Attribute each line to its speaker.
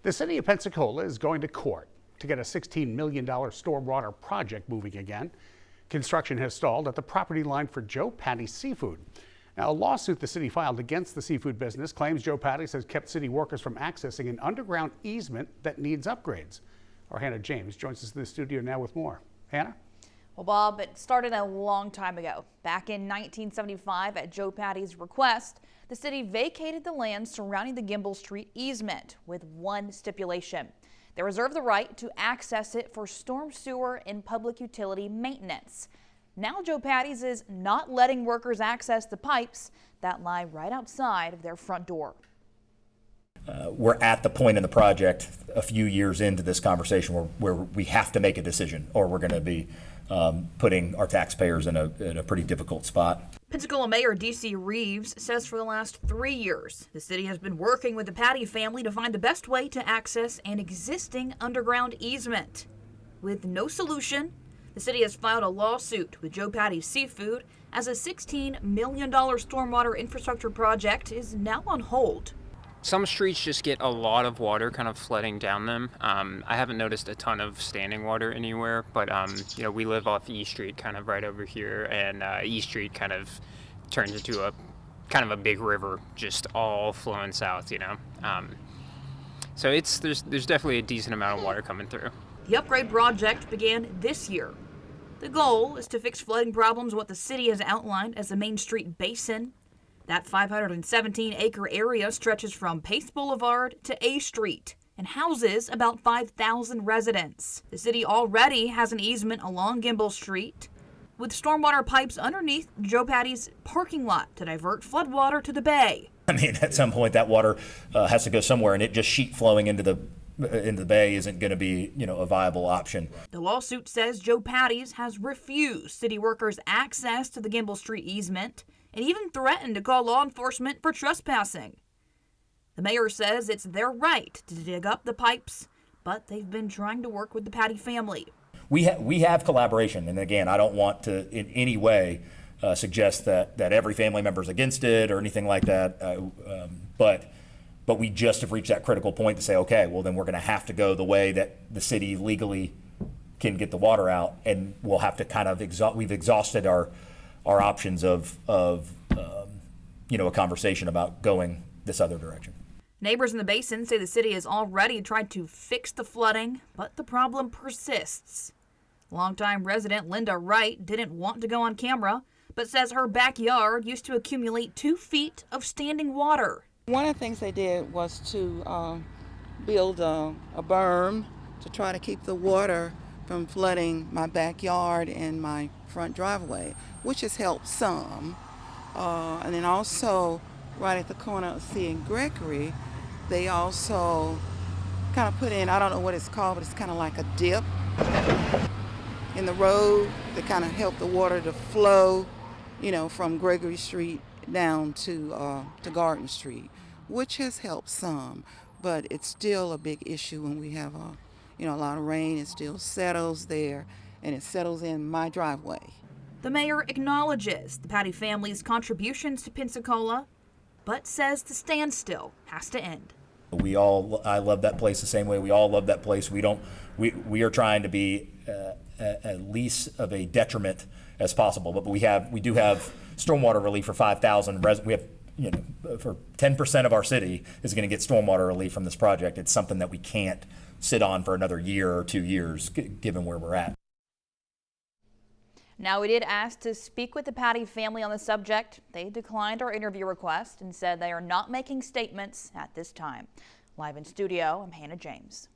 Speaker 1: The City of Pensacola is going to court to get a $16 million stormwater project moving again. Construction has stalled at the property line for Joe Patti Seafood. Now, a lawsuit the city filed against the seafood business claims Joe Patti's has kept city workers from accessing an underground easement that needs upgrades. Our Hannah James joins us in the studio now with more. Hannah?
Speaker 2: Well, Bob, it started a long time ago. Back in 1975, at Joe Patti's request, the city vacated the land surrounding the Gimble Street easement with one stipulation. They reserved the right to access it for storm sewer and public utility maintenance. Now Joe Patti's is not letting workers access the pipes that lie right outside of their front door.
Speaker 3: We're at the point in the project a few years into this conversation where we have to make a decision, or we're going to be putting our taxpayers in a pretty difficult spot.
Speaker 2: Pensacola Mayor D.C. Reeves says for the last 3 years, the city has been working with the Patti family to find the best way to access an existing underground easement. With no solution, the city has filed a lawsuit with Joe Patti Seafood as a $16 million stormwater infrastructure project is now on hold.
Speaker 4: Some streets just get a lot of water kind of flooding down them. I haven't noticed a ton of standing water anywhere, but we live off East Street kind of right over here, and East Street kind of turns into a kind of a big river just all flowing south, So there's definitely a decent amount of water coming through.
Speaker 2: The upgrade project began this year. The goal is to fix flooding problems what the city has outlined as the Main Street Basin. That 517-acre area stretches from Pace Boulevard to A Street and houses about 5,000 residents. The city already has an easement along Gimble Street with stormwater pipes underneath Joe Patti's parking lot to divert floodwater to the bay.
Speaker 3: I mean, at some point that water has to go somewhere, and it just sheet flowing into the bay isn't going to be, a viable option.
Speaker 2: The lawsuit says Joe Patti's has refused city workers access to the Gimble Street easement and even threatened to call law enforcement for trespassing. The mayor says it's their right to dig up the pipes, but they've been trying to work with the Patti family.
Speaker 3: We have collaboration, and again, I don't want to in any way suggest that every family member is against it or anything like that, but we just have reached that critical point to say, okay, well then we're going to have to go the way that the city legally can get the water out, and we'll have to kind of we've exhausted our options of a conversation about going this other direction.
Speaker 2: Neighbors in the basin say the city has already tried to fix the flooding, but the problem persists. Longtime resident Linda Wright didn't want to go on camera, but says her backyard used to accumulate 2 feet of standing water.
Speaker 5: One of the things they did was to build a berm to try to keep the water from flooding my backyard and my front driveway, which has helped some. And then also right at the corner of C and Gregory, they also kind of put in, I don't know what it's called, but it's kind of like a dip in the road that kind of helped the water to flow, from Gregory Street down to Garden Street, which has helped some, but it's still a big issue when we have a lot of rain. It still settles there, and it settles in my driveway.
Speaker 2: The mayor acknowledges the Patti family's contributions to Pensacola, but says the standstill has to end.
Speaker 3: I love that place the same way we all love that place. We are trying to be at least of a detriment as possible, but we do have stormwater relief for 5,000 residents. We have, for 10% of our city is going to get stormwater relief from this project. It's something that we can't sit on for another year or 2 years, given where we're at.
Speaker 2: Now, we did ask to speak with the Patti family on the subject. They declined our interview request and said they are not making statements at this time. Live in studio, I'm Hannah James.